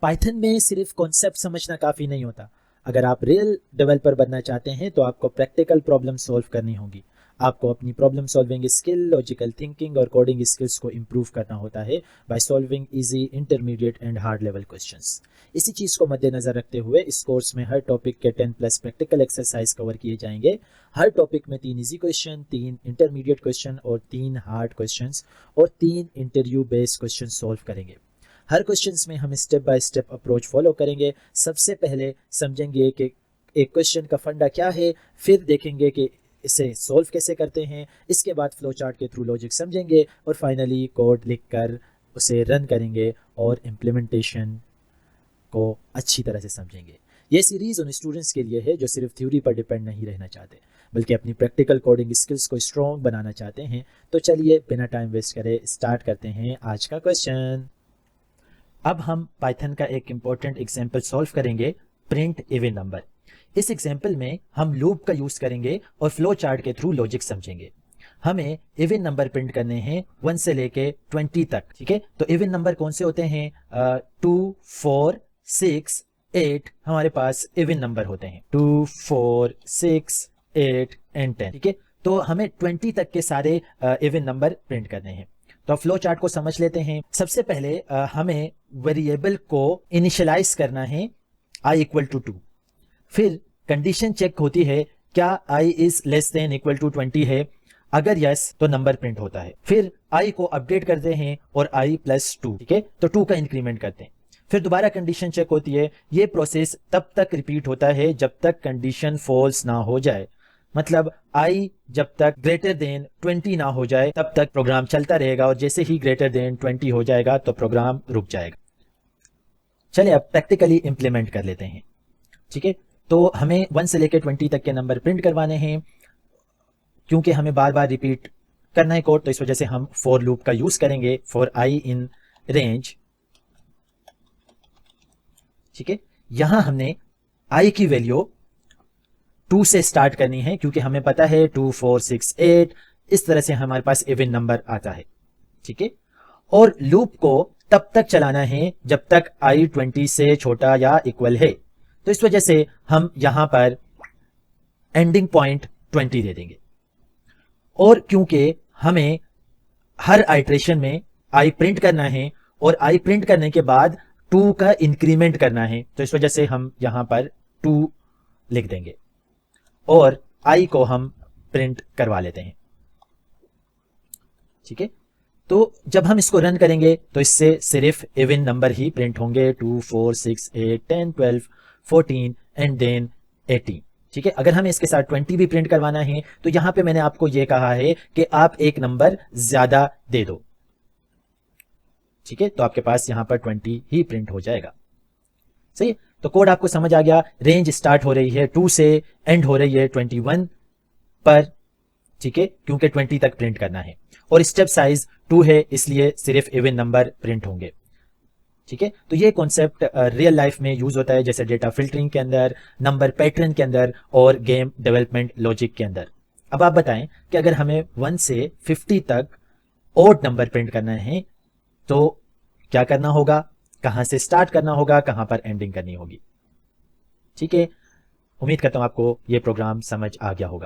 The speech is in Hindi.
पाइथन में सिर्फ कॉन्सेप्ट समझना काफ़ी नहीं होता। अगर आप रियल डेवलपर बनना चाहते हैं तो आपको प्रैक्टिकल प्रॉब्लम सॉल्व करनी होगी। आपको अपनी problem solving skill, logical thinking और कोडिंग स्किल्स को इम्प्रूव करना होता है by solving easy, intermediate and hard level questions. इसी चीज़ को मद्देनजर रखते हुए इस कोर्स में हर टॉपिक के 10+ प्रैक्टिकल एक्सरसाइज कवर किए जाएंगे। हर टॉपिक में 3 इजी क्वेश्चन, 3 इंटरमीडिएट क्वेश्चन और 3 हार्ड क्वेश्चंस और 3 इंटरव्यू बेस्ड क्वेश्चन सॉल्व करेंगे। हर क्वेश्चंस में हम step by step approach follow करेंगे। सबसे पहले समझेंगे कि एक क्वेश्चन का फंडा क्या है, फिर देखेंगे कि इसे सॉल्व कैसे करते हैं, इसके बाद फ्लो चार्ट के थ्रू लॉजिक समझेंगे और फाइनली कोड लिखकर उसे रन करेंगे और इम्प्लीमेंटेशन को अच्छी तरह से समझेंगे। ये सीरीज़ उन स्टूडेंट्स के लिए है जो सिर्फ थ्योरी पर डिपेंड नहीं रहना चाहते बल्कि अपनी प्रैक्टिकल कोडिंग स्किल्स को स्ट्रॉन्ग बनाना चाहते हैं। तो चलिए बिना टाइम वेस्ट करे स्टार्ट करते हैं आज का क्वेश्चन। अब हम पाइथन का एक इम्पोर्टेंट एग्जाम्पल सॉल्व करेंगे, प्रिंट इवन नंबर। इस एग्जाम्पल में हम लूप का यूज करेंगे और फ्लो चार्ट के थ्रू लॉजिक समझेंगे। हमें इवन नंबर प्रिंट करने हैं 1 से लेके 20 तक, ठीक है। तो इवन नंबर कौन से होते हैं? 2, 4, 6, 8 हमारे पास इवन नंबर होते हैं। 2, 4, 6, 8 एंड 10, ठीक है। तो हमें 20 तक के सारे इवन नंबर प्रिंट करने हैं। तो फ्लो चार्ट को समझ लेते हैं। सबसे पहले हमें वेरिएबल को इनिशियलाइज करना है i = 2। फिर कंडीशन चेक होती है, क्या i is less than equal to 20 है? अगर यस तो नंबर प्रिंट होता है। फिर i को अपडेट करते हैं और i + 2, ठीक है। तो 2 का इंक्रीमेंट करते हैं। फिर दोबारा कंडीशन चेक होती है। ये प्रोसेस तब तक रिपीट होता है जब तक कंडीशन फॉल्स ना हो जाए। मतलब i जब तक ग्रेटर देन 20 ना हो जाए तब तक प्रोग्राम चलता रहेगा और जैसे ही ग्रेटर देन 20 हो जाएगा तो प्रोग्राम रुक जाएगा। चलिए अब प्रैक्टिकली इंप्लीमेंट कर लेते हैं, ठीक है। तो हमें 1 से लेकर 20 तक के नंबर प्रिंट करवाने हैं। क्योंकि हमें बार बार रिपीट करना है कोड, तो इस वजह से हम फॉर लूप का यूज करेंगे, फॉर i इन रेंज, ठीक है। यहां हमने i की वैल्यू 2 से स्टार्ट करनी है क्योंकि हमें पता है 2, 4, 6, 8 इस तरह से हमारे पास इवन नंबर आता है, ठीक है। और लूप को तब तक चलाना है जब तक i 20 से छोटा या इक्वल है। तो इस वजह से हम यहां पर एंडिंग पॉइंट 20 दे देंगे। और क्योंकि हमें हर आइट्रेशन में i प्रिंट करना है और i प्रिंट करने के बाद 2 का इंक्रीमेंट करना है, तो इस वजह से हम यहां पर 2 लिख देंगे और i को हम प्रिंट करवा लेते हैं, ठीक है। तो जब हम इसको रन करेंगे तो इससे सिर्फ इवन नंबर ही प्रिंट होंगे, 2, 4, 6, 8, 10, 12, 14 एंड देन 18, ठीक है। अगर हमें इसके साथ 20 भी प्रिंट करवाना है तो यहां पे मैंने आपको यह कहा है कि आप एक नंबर ज्यादा दे दो, ठीक है। तो आपके पास यहां पर 20 ही प्रिंट हो जाएगा, सही है। तो कोड आपको समझ आ गया। रेंज स्टार्ट हो रही है 2 से, एंड हो रही है 21 पर, ठीक है, क्योंकि 20 तक प्रिंट करना है। और स्टेप साइज 2 है इसलिए सिर्फ इवन नंबर प्रिंट होंगे, ठीक है। तो ये कॉन्सेप्ट रियल लाइफ में यूज होता है, जैसे डेटा फिल्टरिंग के अंदर, नंबर पैटर्न के अंदर और गेम डेवलपमेंट लॉजिक के अंदर। अब आप बताएं कि अगर हमें 1 से 50 तक ओड नंबर प्रिंट करना है तो क्या करना होगा, कहां से स्टार्ट करना होगा, कहां पर एंडिंग करनी होगी, ठीक है। उम्मीद करता हूं आपको यह प्रोग्राम समझ आ गया होगा।